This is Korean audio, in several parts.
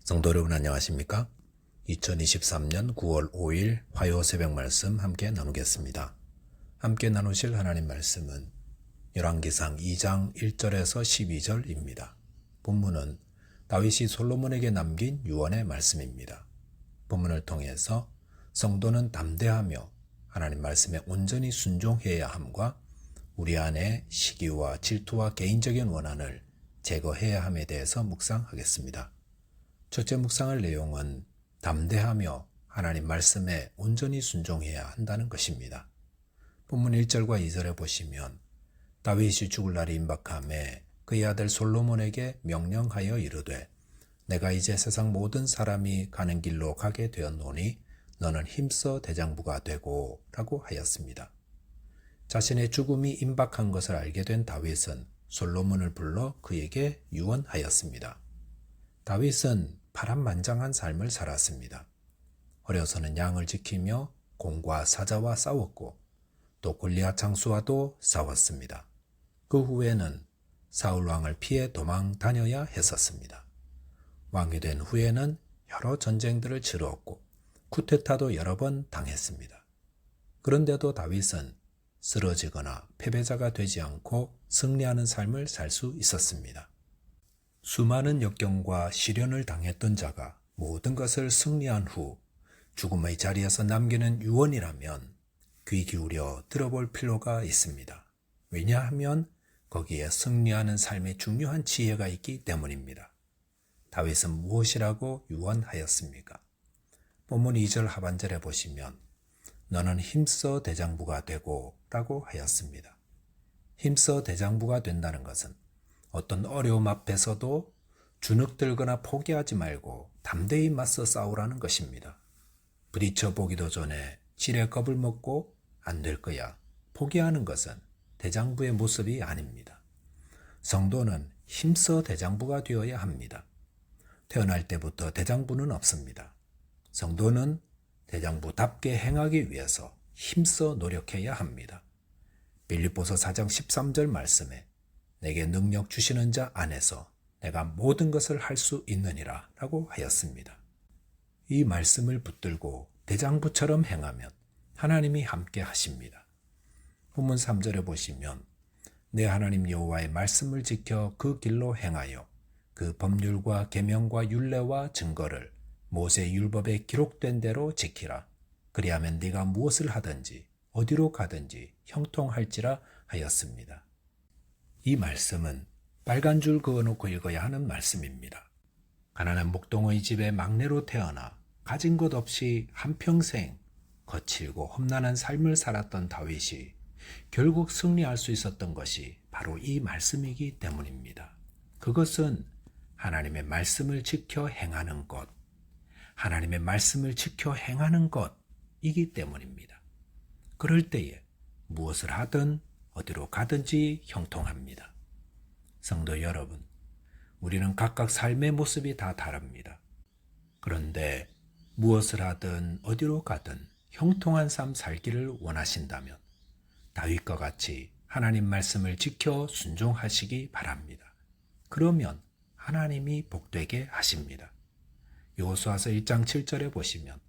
성도 여러분 안녕하십니까? 2023년 9월 5일 화요 새벽 말씀 함께 나누겠습니다. 함께 나누실 하나님 말씀은 열왕기상 2장 1절에서 12절입니다. 본문은 다윗이 솔로몬에게 남긴 유언의 말씀입니다. 본문을 통해서 성도는 담대하며 하나님 말씀에 온전히 순종해야 함과 우리 안에 시기와 질투와 개인적인 원한을 제거해야 함에 대해서 묵상하겠습니다. 첫째 묵상할 내용은 담대하며 하나님 말씀에 온전히 순종해야 한다는 것입니다. 본문 1절과 2절에 보시면 다윗이 죽을 날이 임박함에 그의 아들 솔로몬에게 명령하여 이르되 내가 이제 세상 모든 사람이 가는 길로 가게 되었노니 너는 힘써 대장부가 되고 라고 하였습니다. 자신의 죽음이 임박한 것을 알게 된 다윗은 솔로몬을 불러 그에게 유언하였습니다. 다윗은 파란만장한 삶을 살았습니다. 어려서는 양을 지키며 공과 사자와 싸웠고 또 골리앗 장수와도 싸웠습니다. 그 후에는 사울 왕을 피해 도망 다녀야 했었습니다. 왕이 된 후에는 여러 전쟁들을 치루었고 쿠데타도 여러 번 당했습니다. 그런데도 다윗은 쓰러지거나 패배자가 되지 않고 승리하는 삶을 살 수 있었습니다. 수많은 역경과 시련을 당했던 자가 모든 것을 승리한 후 죽음의 자리에서 남기는 유언이라면 귀 기울여 들어볼 필요가 있습니다. 왜냐하면 거기에 승리하는 삶의 중요한 지혜가 있기 때문입니다. 다윗은 무엇이라고 유언하였습니까? 본문 2절 하반절에 보시면 너는 힘써 대장부가 되고 라고 하였습니다. 힘써 대장부가 된다는 것은 어떤 어려움 앞에서도 주눅들거나 포기하지 말고 담대히 맞서 싸우라는 것입니다. 부딪혀 보기도 전에 지레 겁을 먹고 안 될 거야 포기하는 것은 대장부의 모습이 아닙니다. 성도는 힘써 대장부가 되어야 합니다. 태어날 때부터 대장부는 없습니다. 성도는 대장부답게 행하기 위해서 힘써 노력해야 합니다. 빌립보서 4장 13절 말씀에 내게 능력 주시는 자 안에서 내가 모든 것을 할 수 있느니라 라고 하였습니다. 이 말씀을 붙들고 대장부처럼 행하면 하나님이 함께 하십니다. 본문 3절에 보시면 내 하나님 여호와의 말씀을 지켜 그 길로 행하여 그 법률과 계명과 율례와 증거를 모세 율법에 기록된 대로 지키라. 그리하면 네가 무엇을 하든지 어디로 가든지 형통할지라 하였습니다. 이 말씀은 빨간 줄 그어놓고 읽어야 하는 말씀입니다. 가난한 목동의 집에 막내로 태어나 가진 것 없이 한평생 거칠고 험난한 삶을 살았던 다윗이 결국 승리할 수 있었던 것이 바로 이 말씀이기 때문입니다. 그것은 하나님의 말씀을 지켜 행하는 것, 하나님의 말씀을 지켜 행하는 것이기 때문입니다. 그럴 때에 무엇을 하든 어디로 가든지 형통합니다. 성도 여러분, 우리는 각각 삶의 모습이 다 다릅니다. 그런데 무엇을 하든 어디로 가든 형통한 삶 살기를 원하신다면 다윗과 같이 하나님 말씀을 지켜 순종하시기 바랍니다. 그러면 하나님이 복되게 하십니다. 여호수아서 1장 7절에 보시면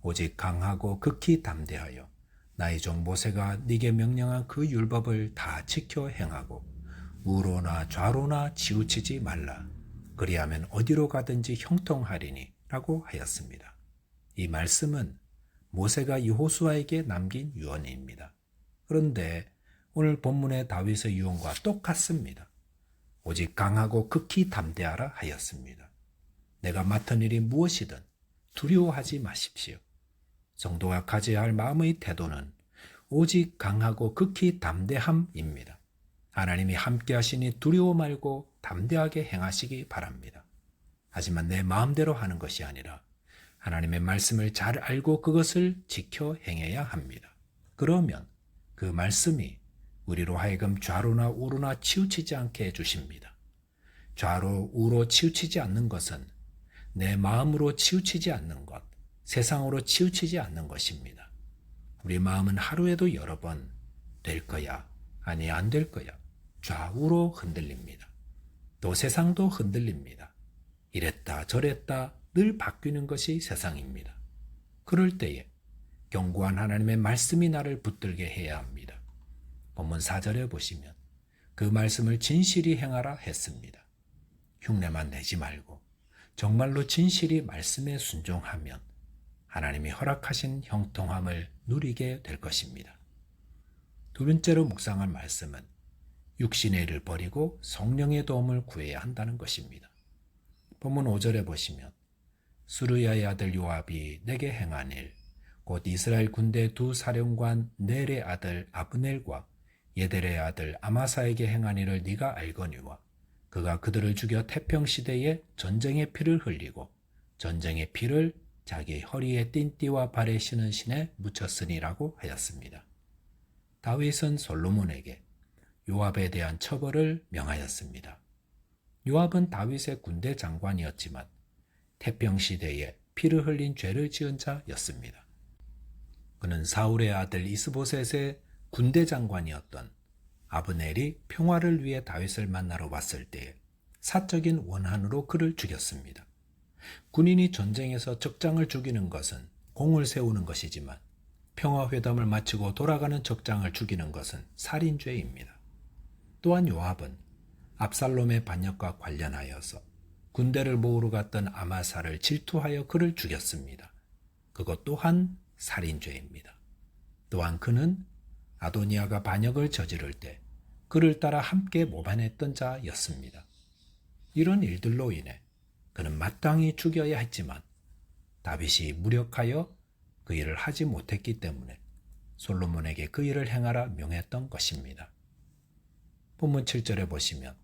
오직 강하고 극히 담대하여 나의 종 모세가 네게 명령한 그 율법을 다 지켜 행하고 우로나 좌로나 치우치지 말라. 그리하면 어디로 가든지 형통하리니 라고 하였습니다. 이 말씀은 모세가 여호수아에게 남긴 유언입니다. 그런데 오늘 본문의 다윗의 유언과 똑같습니다. 오직 강하고 극히 담대하라 하였습니다. 내가 맡은 일이 무엇이든 두려워하지 마십시오. 성도가 가져야 할 마음의 태도는 오직 강하고 극히 담대함입니다. 하나님이 함께 하시니 두려워 말고 담대하게 행하시기 바랍니다. 하지만 내 마음대로 하는 것이 아니라 하나님의 말씀을 잘 알고 그것을 지켜 행해야 합니다. 그러면 그 말씀이 우리로 하여금 좌로나 우로나 치우치지 않게 해주십니다. 좌로 우로 치우치지 않는 것은 내 마음으로 치우치지 않는 것, 세상으로 치우치지 않는 것입니다. 우리 마음은 하루에도 여러 번 될 거야, 아니 안 될 거야, 좌우로 흔들립니다. 또 세상도 흔들립니다. 이랬다 저랬다 늘 바뀌는 것이 세상입니다. 그럴 때에 견고한 하나님의 말씀이 나를 붙들게 해야 합니다. 본문 4절에 보시면 그 말씀을 진실히 행하라 했습니다. 흉내만 내지 말고 정말로 진실히 말씀에 순종하면 하나님이 허락하신 형통함을 누리게 될 것입니다. 두 번째로 묵상할 말씀은 육신의 일을 버리고 성령의 도움을 구해야 한다는 것입니다. 본문 5절에 보시면 수르야의 아들 요압이 내게 행한 일, 곧 이스라엘 군대 두 사령관 넬의 아들 아브넬과 예델의 아들 아마사에게 행한 일을 네가 알거니와 그가 그들을 죽여 태평시대에 전쟁의 피를 흘리고 전쟁의 피를 자기 허리에 띵띠와 발에 신은 신에 묻혔으니라고 하였습니다. 다윗은 솔로몬에게 요압에 대한 처벌을 명하였습니다. 요압은 다윗의 군대 장관이었지만 태평시대에 피를 흘린 죄를 지은 자였습니다. 그는 사울의 아들 이스보셋의 군대 장관이었던 아브넬이 평화를 위해 다윗을 만나러 왔을 때에 사적인 원한으로 그를 죽였습니다. 군인이 전쟁에서 적장을 죽이는 것은 공을 세우는 것이지만 평화회담을 마치고 돌아가는 적장을 죽이는 것은 살인죄입니다. 또한 요압은 압살롬의 반역과 관련하여서 군대를 모으러 갔던 아마사를 질투하여 그를 죽였습니다. 그것 또한 살인죄입니다. 또한 그는 아도니아가 반역을 저지를 때 그를 따라 함께 모반했던 자였습니다. 이런 일들로 인해 그는 마땅히 죽여야 했지만 다윗이 무력하여 그 일을 하지 못했기 때문에 솔로몬에게 그 일을 행하라 명했던 것입니다. 본문 7절에 보시면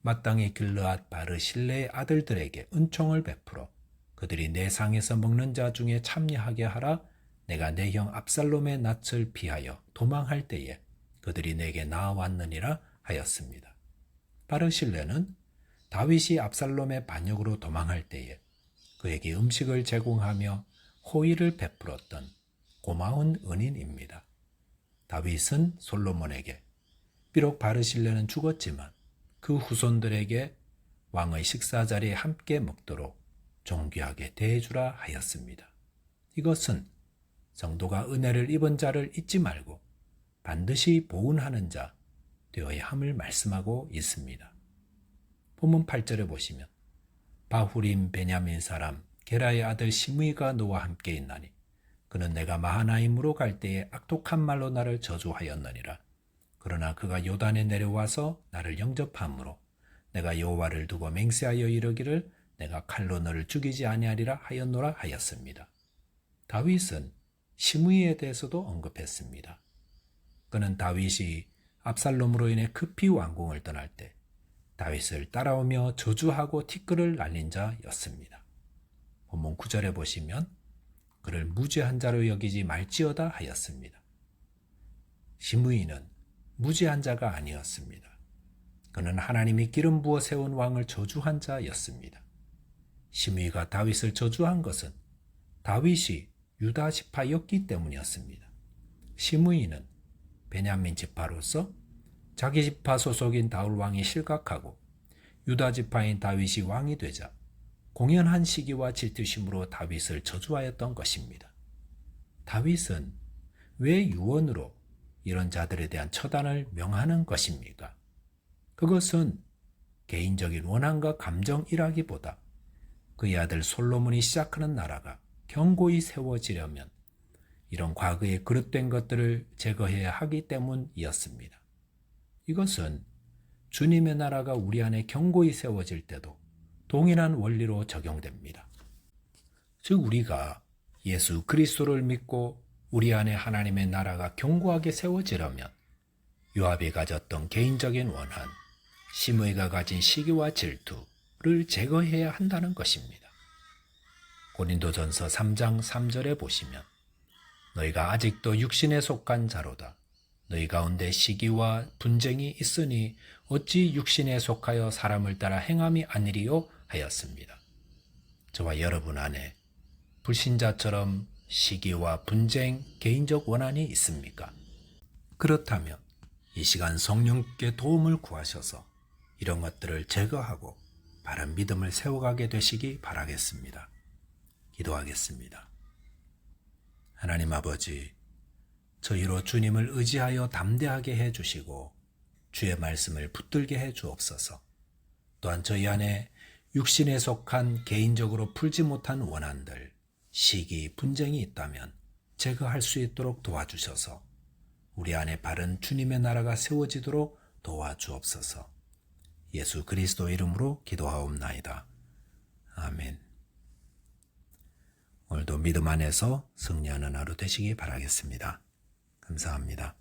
마땅히 길르앗 바르실레의 아들들에게 은총을 베풀어 그들이 내 상에서 먹는 자 중에 참여하게 하라. 내가 내 형 압살롬의 낯을 피하여 도망할 때에 그들이 내게 나아왔느니라 하였습니다. 바르실레는 다윗이 압살롬의 반역으로 도망할 때에 그에게 음식을 제공하며 호의를 베풀었던 고마운 은인입니다. 다윗은 솔로몬에게 비록 바르실레는 죽었지만 그 후손들에게 왕의 식사 자리에 함께 먹도록 존귀하게 대해주라 하였습니다. 이것은 성도가 은혜를 입은 자를 잊지 말고 반드시 보은하는 자 되어야 함을 말씀하고 있습니다. 본문 8절에 보시면 바후림 베냐민 사람 게라의 아들 시므이가 너와 함께 있나니 그는 내가 마하나임으로 갈 때에 악독한 말로 나를 저주하였느니라. 그러나 그가 요단에 내려와서 나를 영접함으로 내가 여호와를 두고 맹세하여 이르기를 내가 칼로 너를 죽이지 아니하리라 하였노라 하였습니다. 다윗은 시므이에 대해서도 언급했습니다. 그는 다윗이 압살롬으로 인해 급히 왕궁을 떠날 때 다윗을 따라오며 저주하고 티끌을 날린 자였습니다. 본문 9절에 보시면 그를 무죄한 자로 여기지 말지어다 하였습니다. 시므이는 무죄한 자가 아니었습니다. 그는 하나님이 기름 부어 세운 왕을 저주한 자였습니다. 시므이가 다윗을 저주한 것은 다윗이 유다 지파였기 때문이었습니다. 시므이는 베냐민 지파로서 자기 지파 소속인 다울 왕이 실각하고 유다 지파인 다윗이 왕이 되자 공연한 시기와 질투심으로 다윗을 저주하였던 것입니다. 다윗은 왜 유언으로 이런 자들에 대한 처단을 명하는 것입니까? 그것은 개인적인 원한과 감정이라기보다 그의 아들 솔로몬이 시작하는 나라가 견고히 세워지려면 이런 과거에 그릇된 것들을 제거해야 하기 때문이었습니다. 이것은 주님의 나라가 우리 안에 견고히 세워질 때도 동일한 원리로 적용됩니다. 즉 우리가 예수 그리스도를 믿고 우리 안에 하나님의 나라가 견고하게 세워지려면 요압이 가졌던 개인적인 원한, 시므이가 가진 시기와 질투를 제거해야 한다는 것입니다. 고린도전서 3장 3절에 보시면 너희가 아직도 육신에 속한 자로다. 너희 가운데 시기와 분쟁이 있으니 어찌 육신에 속하여 사람을 따라 행함이 아니리요 하였습니다. 저와 여러분 안에 불신자처럼 시기와 분쟁, 개인적 원한이 있습니까? 그렇다면 이 시간 성령께 도움을 구하셔서 이런 것들을 제거하고 바른 믿음을 세워가게 되시기 바라겠습니다. 기도하겠습니다. 하나님 아버지, 저희로 주님을 의지하여 담대하게 해주시고 주의 말씀을 붙들게 해 주옵소서. 또한 저희 안에 육신에 속한 개인적으로 풀지 못한 원한들, 시기, 분쟁이 있다면 제거할 수 있도록 도와주셔서 우리 안에 바른 주님의 나라가 세워지도록 도와주옵소서. 예수 그리스도 이름으로 기도하옵나이다. 아멘. 오늘도 믿음 안에서 승리하는 하루 되시기 바라겠습니다. 감사합니다.